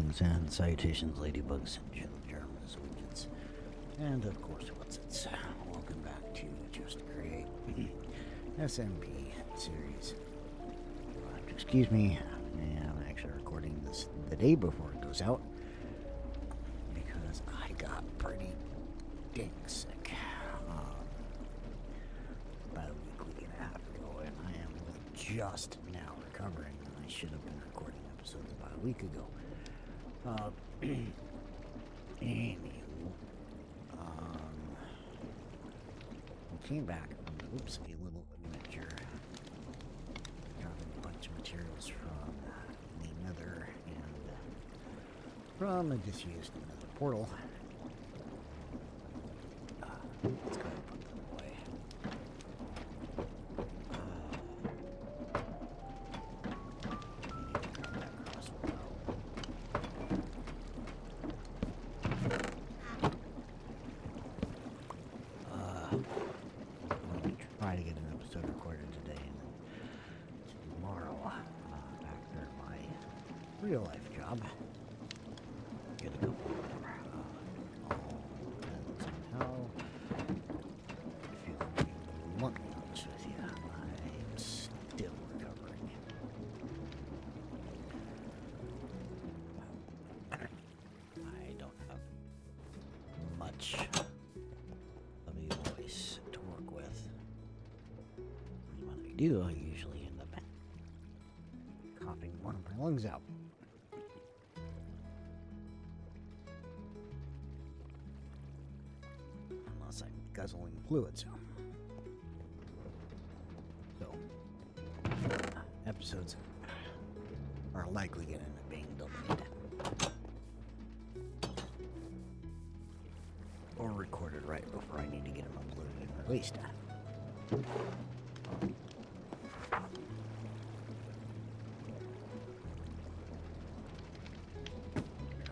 Greetings and salutations, ladybugs, germs, widgets, and of course, whatsits. Welcome back to Just Create SMP series. Excuse me, I'm actually recording this the day before it goes out because I got pretty dang sick about a week and a half ago, and I am just now recovering. I should have been recording episodes about a week ago. Anywho, we came back from a little adventure. Got a bunch of materials from the Nether and from a disused Nether portal. Let's go ahead and put them away. Try to get an episode recorded today and then tomorrow, after my real life job, get a couple more. And somehow, if you want me honest with you, I'm still recovering. I don't have much of a voice to work with. When I do, I usually end up coughing one of my lungs out. Unless I'm guzzling fluids. So, episodes are likely going to end up being delayed. Or recorded right before I need to get them uploaded and released. Got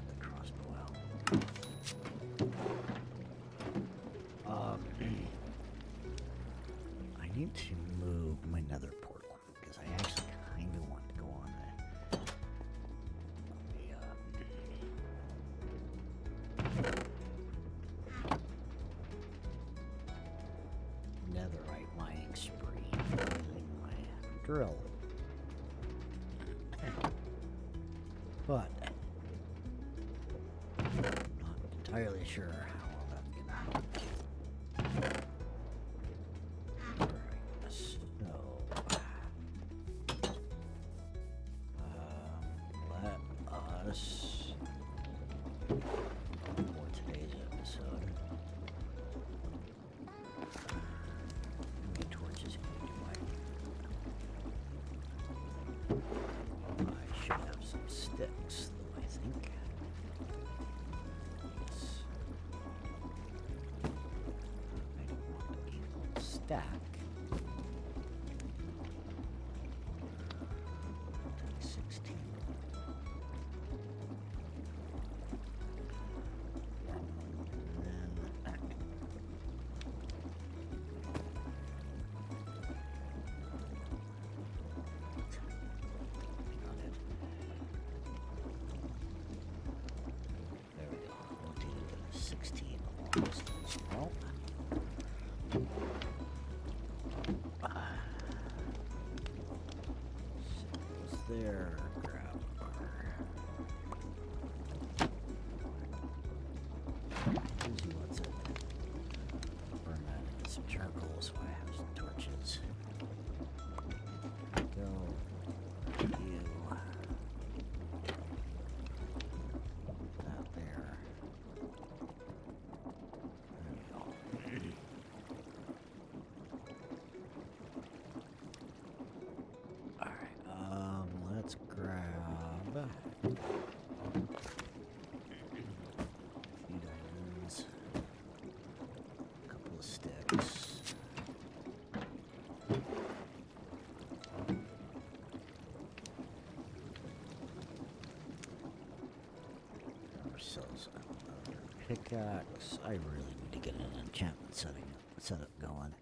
the crossbow out. I need to move my nether portal because I actually kind of want to go on netherite mining spree using my drill. But I'm not entirely sure how well that's gonna help. Alright, so let us for today's episode. How many torches can we do? I should have some sticks, though, I think. Yes. I don't want a whole stack. I'll take 16. And then got it. There we go. We'll do 16 logs as well. Six there. Grab easy what's it. Burn that into some charcoal so I have some torches. Go. You. That there. There we go. Alright, let's grab a few diamonds, a couple of sticks. Ourselves another pickaxe. I really need to get an enchantment setup going.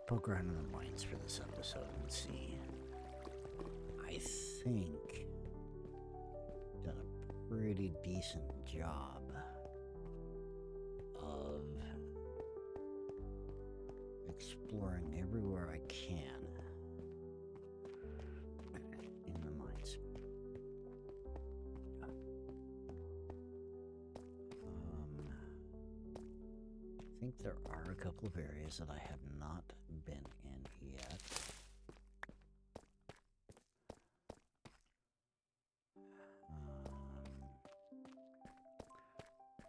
poke around in the mines for this episode and see. I think done a pretty decent job of exploring everywhere I can in the mines. I think there are a couple of areas that I have not been in yet.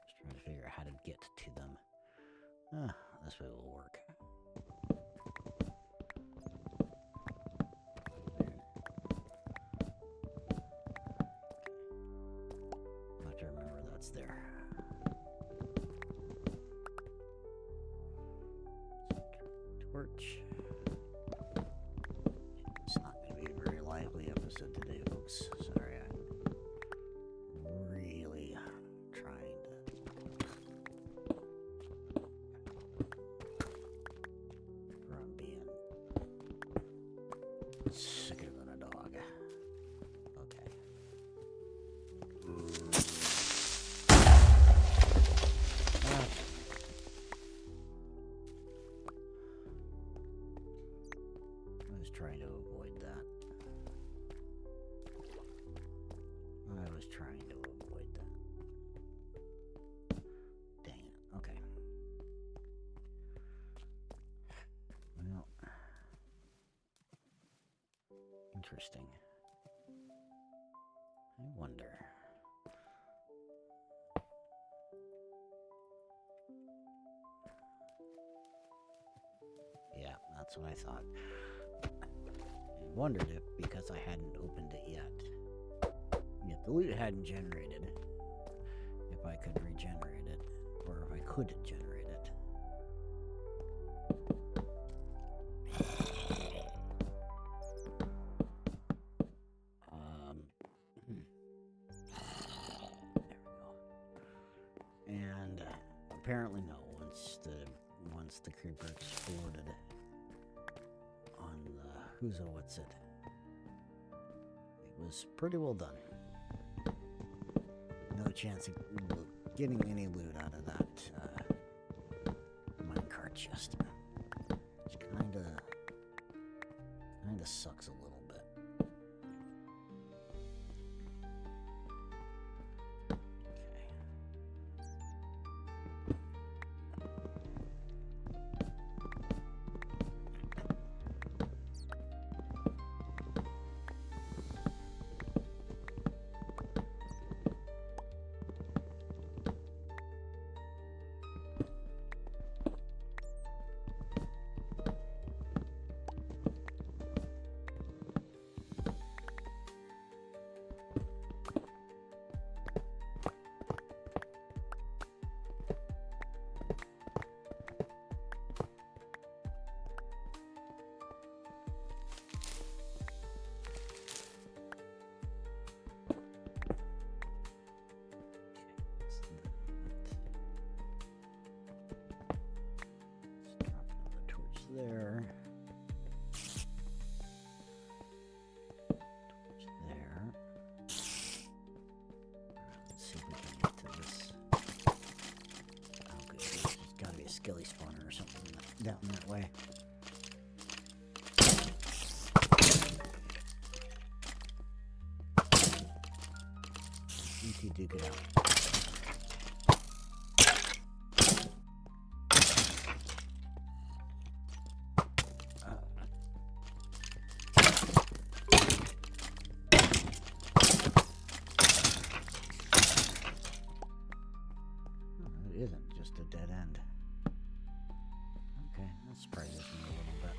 Just trying to figure out how to get to them. This way will work. I have to remember that's there. Torch. It's not going to be a very lively episode today, folks. Sorry, I'm really trying to from being sicker than a dog. Okay. I was trying to avoid that. I was trying to avoid that. Dang it. Okay. Well, interesting. I wonder. Yeah, that's what I thought. I wondered if, because I hadn't opened it yet, if the loot hadn't generated, if I could regenerate it, or if I could generate it. There we go. And apparently no. Once the creeper exploded on the what's it? It was pretty well done. No chance of getting any loot out of that minecart chest. Which kinda sucks a little bit. There. Torch there. Let's see if we can get to this. Oh, good. There's gotta be a skelly spawner or something down that way. You two duke it out. Isn't just a dead end. Okay, that surprises me a little bit.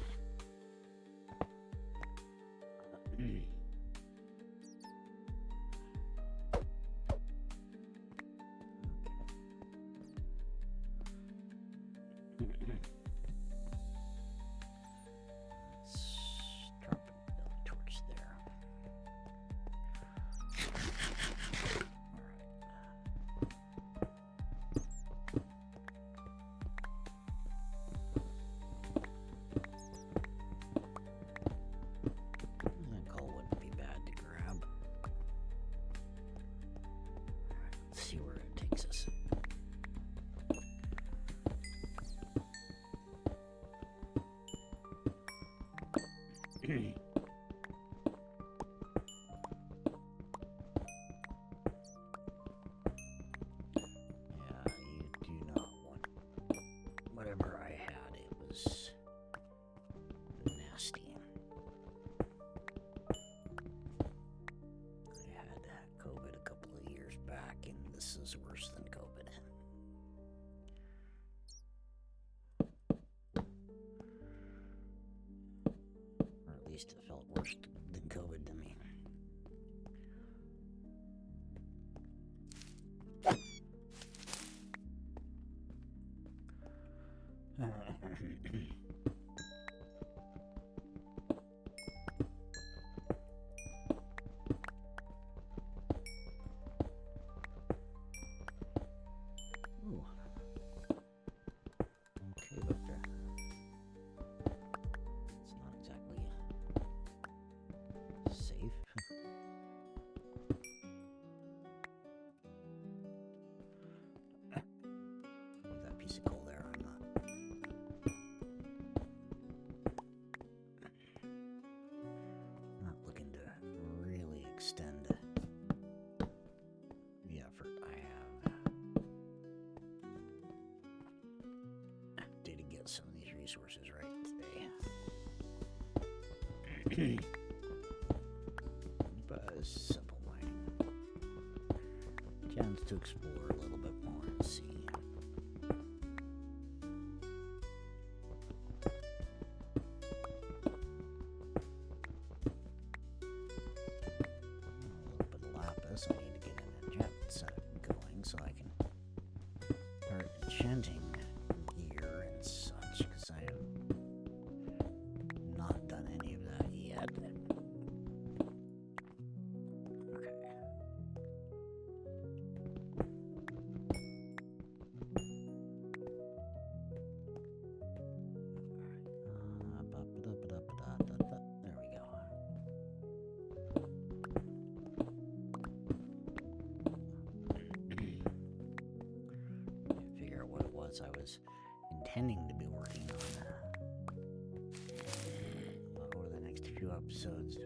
this is worse than COVID. Or at least it felt worse than COVID to me. Ooh. Okay, but it's not exactly safe. With that piece of coal there, I'm not looking to really extend the effort I have to get some of these resources right today. But simple mining. Chance to explore a little bit more and see. I need to get an enchantment setup going so I can start enchanting gear and such, because I have not done any of that yet. Okay. There we go. Figure out what it was I was intending to be working on over the next few episodes. I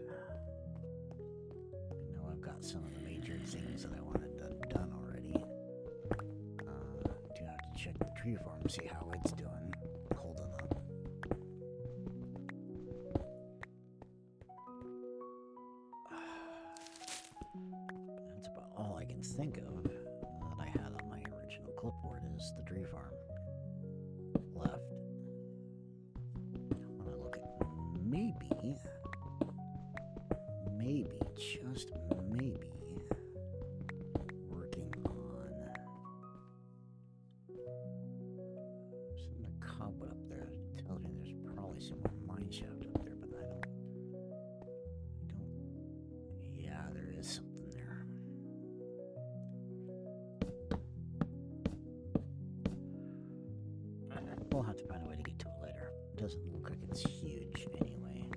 know I've got some of the major things that I wanted done already. Do have to check the tree farm, see how it's doing, holding up. That's about all I can think of that I had on my original clipboard is the tree farm left. I want to look at maybe, just maybe, working on some of the cobweb up there. It tells me there's probably some more mine shaft up there, but I don't, yeah, there is something there. We'll have to find a way to get to it later. It doesn't look like it's huge anyway.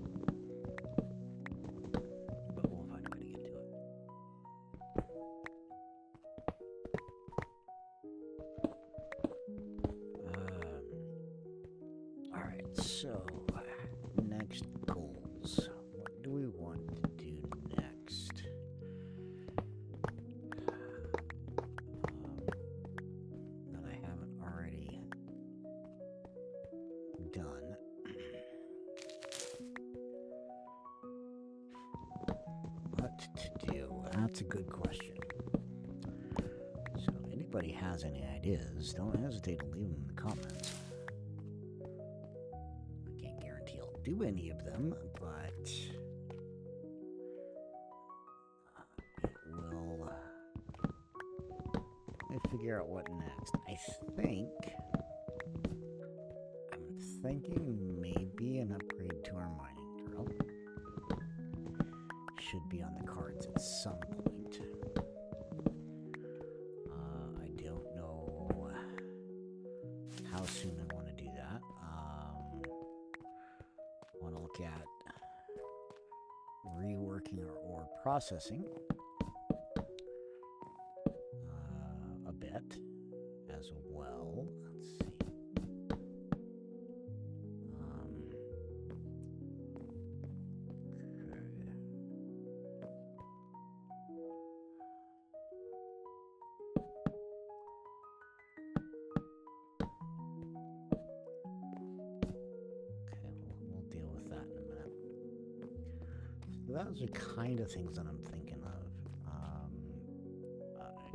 But we'll find a way to get to it. Alright, so next goals. What do we want to do next? That I haven't already done. What to do? That's a good question. So if anybody has any ideas, don't hesitate to leave them in the comments. I can't guarantee I'll do any of them, but it will let me figure out what next. I'm thinking maybe an upgrade to our mining drill. Should be on the cards at some point. I don't know how soon I want to do that. I want to look at reworking our ore processing a bit as well. Let's see. Those are kind of things that I'm thinking of.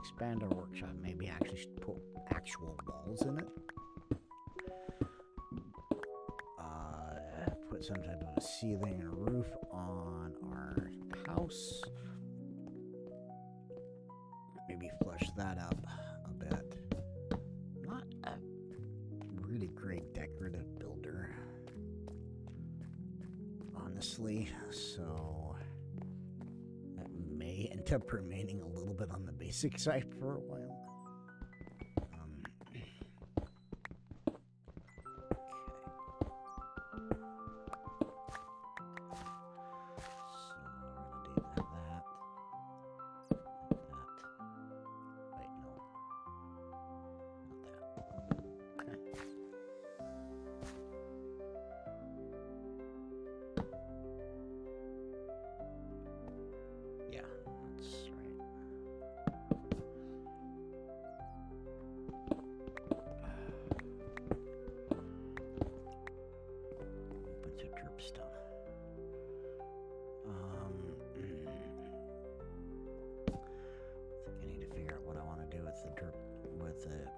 expand our workshop, maybe actually put actual walls in it. Put some type of a ceiling and a roof on our house. Maybe flush that up a bit. Not a really great decorative builder, honestly, so that may end up remaining a little bit on the basic side for a while.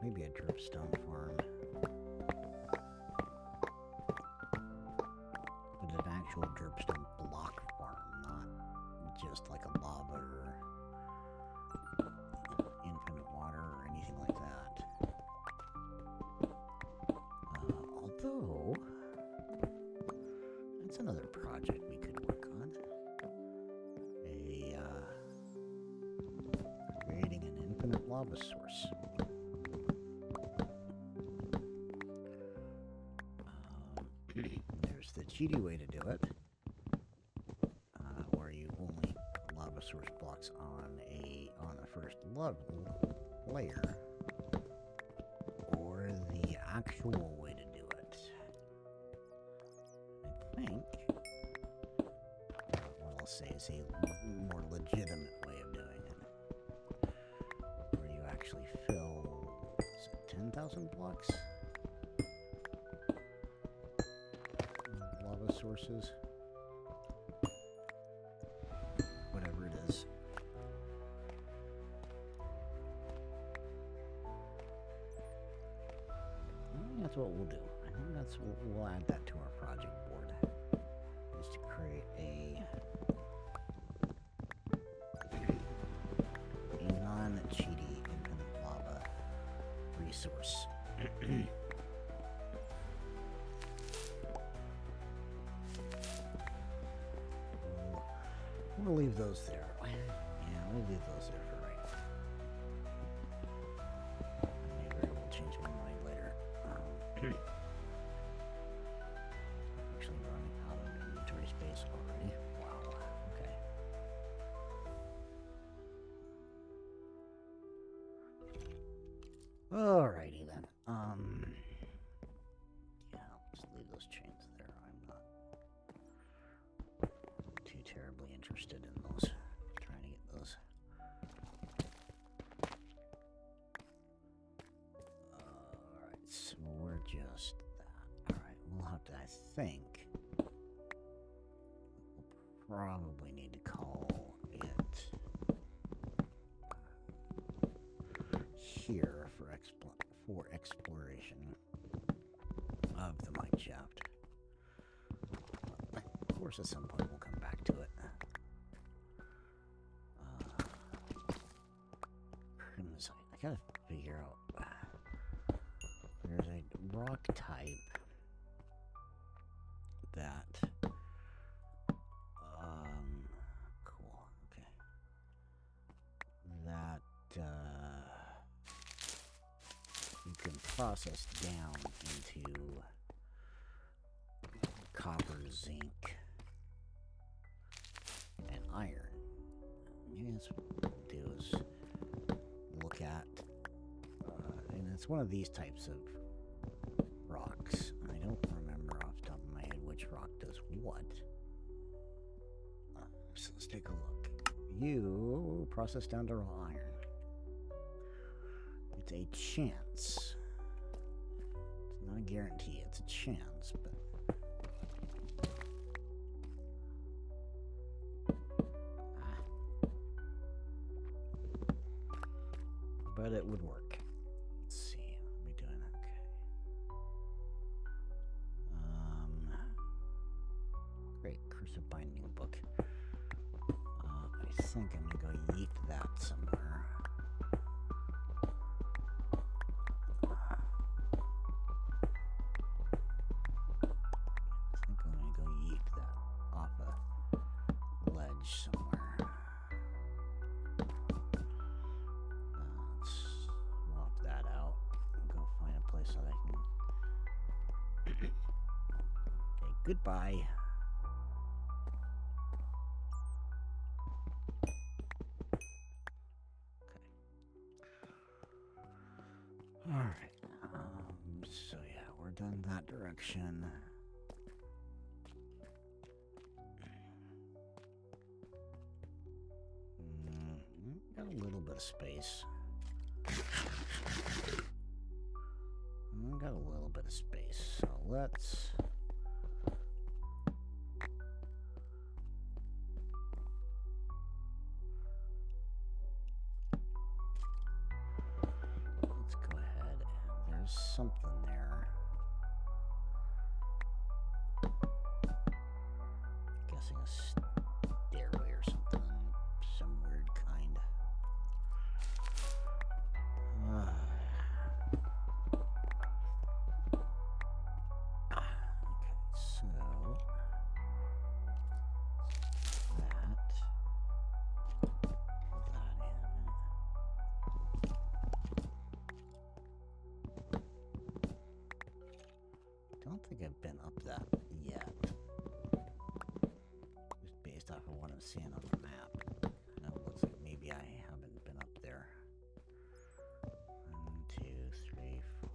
Maybe a dripstone farm. But an actual dripstone block farm, not just like a lava or infinite water or anything like that. Although, that's another project we could work on. Creating an infinite lava source. There's the cheaty way to do it, where you only put lava source blocks on the first level layer, or the actual way to do it. I think what I'll say is a more legitimate way of doing it, where you actually fill, is it 10,000 blocks? Sources, whatever it is. I think that's what we'll do. I think that's what we'll add that to our project board, is to create a non-cheaty infinite lava resource. We'll leave those there. Yeah, we'll leave those there for right now. Maybe I will change my mind later. Actually running out of inventory space already. Wow. Okay. Alrighty then. Yeah, I'll just leave those chains there. I'm not too terribly interested in those. Trying to get those. Alright, so we're just that. Alright, we'll have to, I think, we'll probably need to call it here for exploration of the mine shaft. Of course, at some point we'll come back to it. Crimsite. I gotta figure out. There's a rock type that. Cool. Okay. That you can process down into copper, zinc, and iron. Maybe that's what we'll do is look at, and it's one of these types of rocks. I don't remember off the top of my head which rock does what. So let's take a look. You process down to raw iron. It's a chance. It's not a guarantee, it's a chance, but but it would work. Let's see. Are we doing okay? Great cursive binding book. I think I'm gonna go yeet that somewhere. I think I'm gonna go yeet that off a ledge somewhere. Let's swap that out and go find a place that I can. Okay, goodbye. Alright, so yeah, we're done that direction. Got a little bit of space. Got a little bit of space, so let's... go ahead. There's something there. Guessing a stairway or something. Some weird kind. Okay, so... I don't think I've been up that yet. Just based off of what I'm seeing on the map. And it looks like maybe I haven't been up there. 1, 2, 3, 4.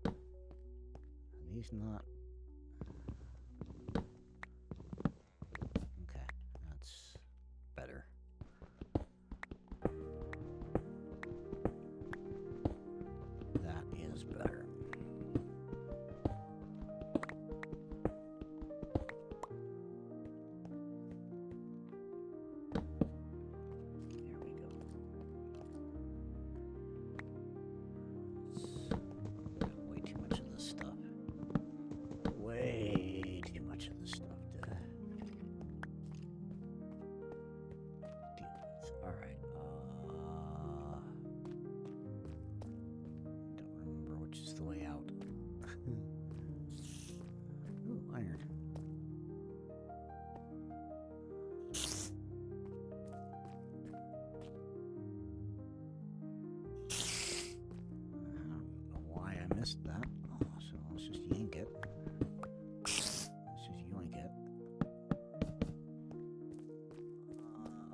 Are these not? Okay, that's better. That is better. There we go. Got way too much of this stuff. Way too much of this stuff to deal with. All right. Which is the way out. Ooh, iron. I don't know why I missed that. Oh, so let's just yank it. Let's just yoink it.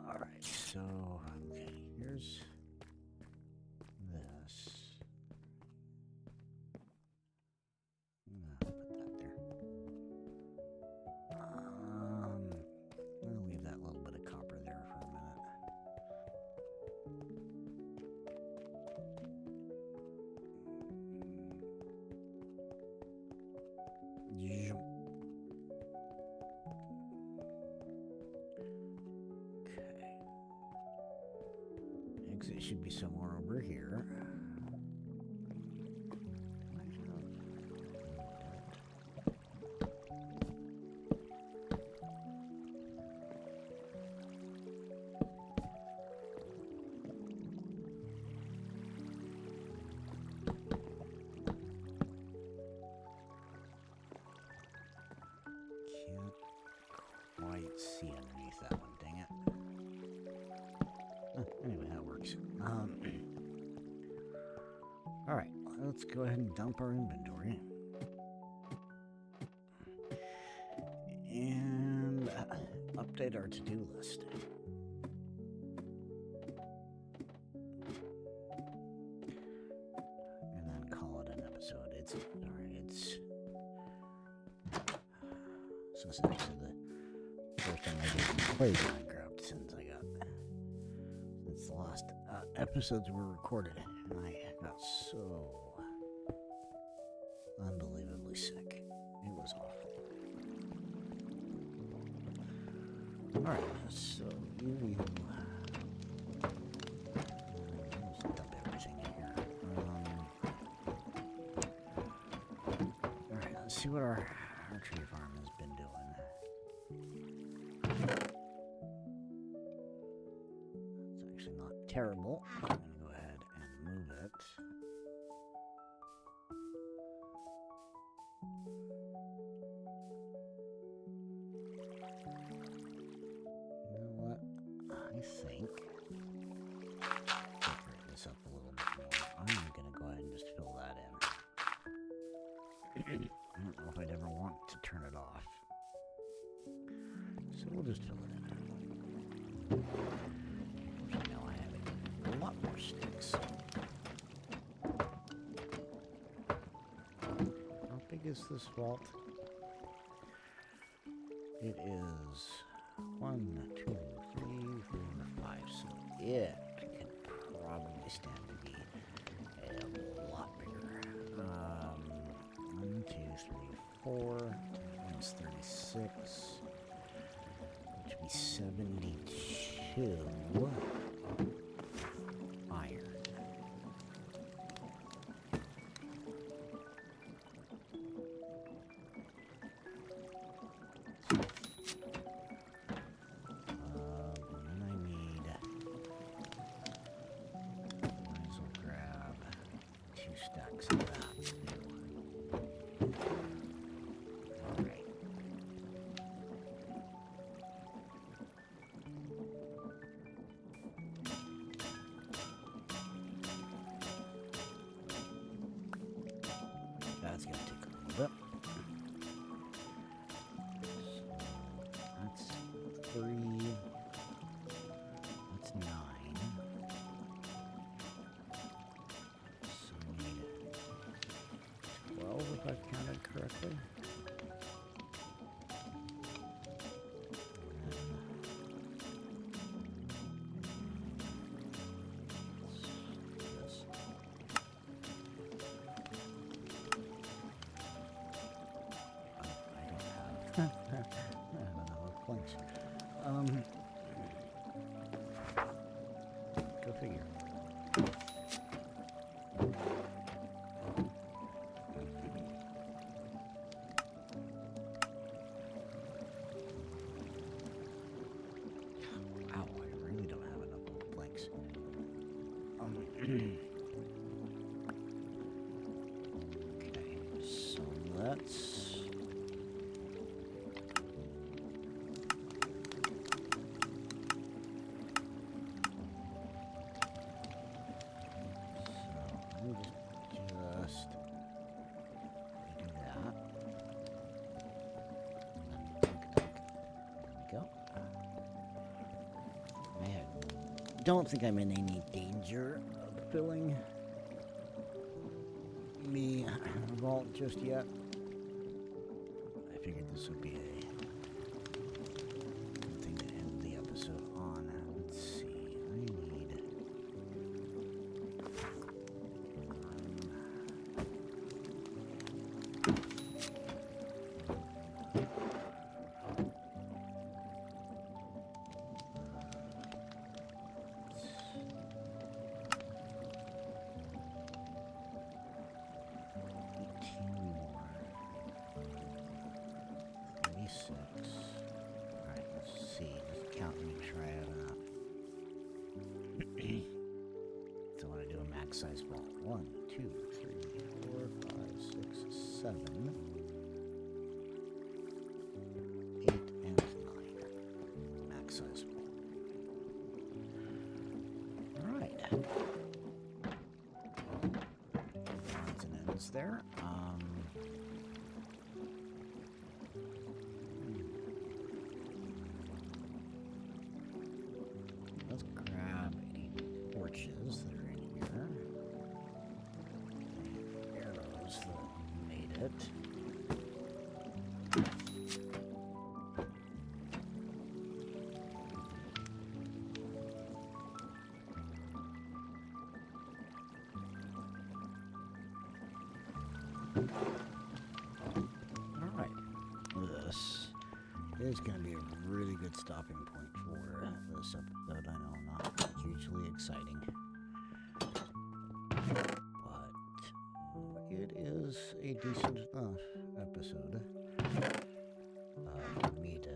Alright, so, okay, here's this. Put that there. I'm gonna leave that little bit of copper there for a minute. Okay. Exit should be somewhere over here. Quite see underneath that one, dang it. Anyway, that works. Alright, let's go ahead and dump our inventory. And update our to-do list. And then call it an episode. It's actually the first time I didn't play Minecraft since the last episodes were recorded, and I got so unbelievably sick. It was awful. Alright, so you just dump everything in here. Alright, let's see what our tree farm has been doing. It's actually not terrible. I'm going to go ahead and move it. You know what? I think decorate this up a little bit more. I'm going to go ahead and just fill that in. I don't know if I'd ever want to turn it off. So we'll just fill it in. Now I have a lot more sticks. How big is this vault? It is 1, 2, 3, 4, 5. So it can probably stand to be a lot bigger. 1, 2, 3, 4. Times 36. Which would be 72 iron. And then I need. Might as well grab 2 stacks of that too. Alright. That's going to take a little bit. So that's 3. That's 9. So we need 12 if I've counted correctly. I don't have enough planks. Go figure. Wow, I really don't have enough planks. Okay, so let's. Just do that. There we go. I don't think I'm in any danger of filling the vault just yet. I figured this would be a good thing to end the episode on. Let's see. I need. Alright, let's see. Let's count and make sure I have enough. So I want to do a max size vault. 1, 2, 3, 4, 5, 6, 7, 8, and 9. Max size vault. Alright. Odds and ends there. Let's grab any torches that are in here. Any arrows that made it. Alright. This is going to be a really good stopping point for this episode. I know, not hugely exciting, but it is a decent enough episode for me to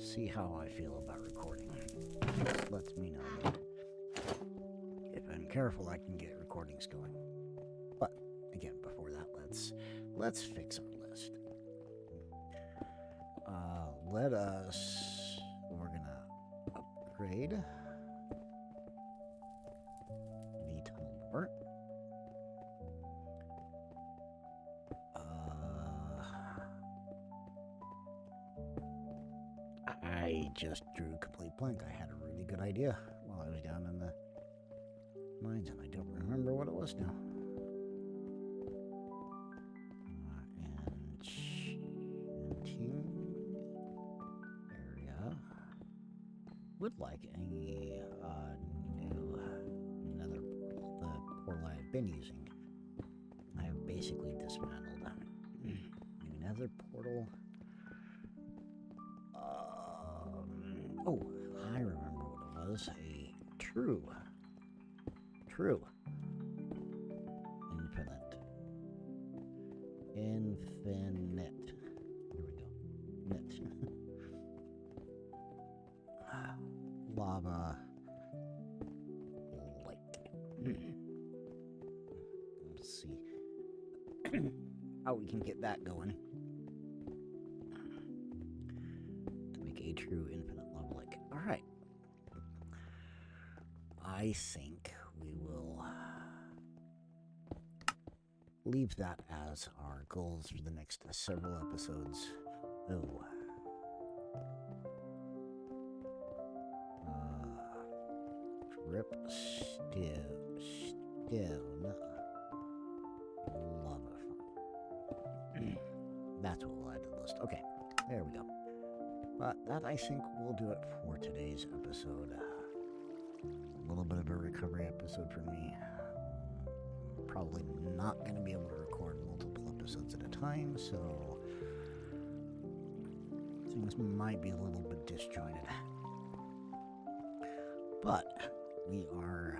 see how I feel about recording. This lets me know that if I'm careful, I can get recordings going. But again, before that, let's fix our list. We're gonna upgrade the tunnel door. I just drew a complete blank. I had a really good idea while I was down in the mines, and I don't remember what it was now. Enchanting area. Would like a new nether portal. The portal I have been using, I have basically dismantled. New nether portal. Oh, I remember what it was. A true infinite. Here we go. Net. Lava lake. Let's see how we can get that going to make a true infinite lava lake. All right. I think we will leave that as our goals for the next several episodes. Oh. Dripstone lava farm. That's what we'll add to the list. Okay, there we go. But that, I think, will do it for today's episode. A little bit of a recovery episode for me. Probably not going to be able to record multiple episodes at a time, so things might be a little bit disjointed. But we are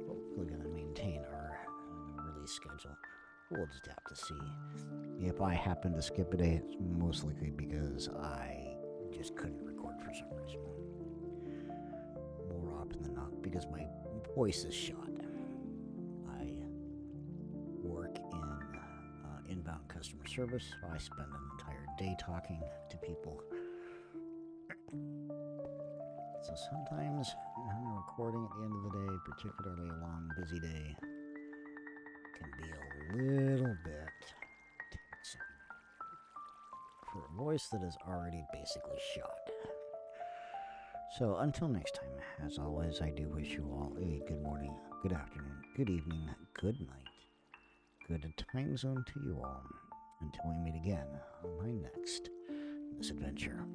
hopefully going to maintain our release schedule. We'll just have to see. If I happen to skip a day, it's most likely because I just couldn't record for some reason. More often than not, because my voice is shot. I work in inbound customer service, so I spend an entire day talking to people. So sometimes recording at the end of the day, particularly a long, busy day, can be a little bit taxing for a voice that is already basically shot. So until next time, as always, I do wish you all a good morning, good afternoon, good evening, good night, good time zone to you all, until we meet again on my next misadventure.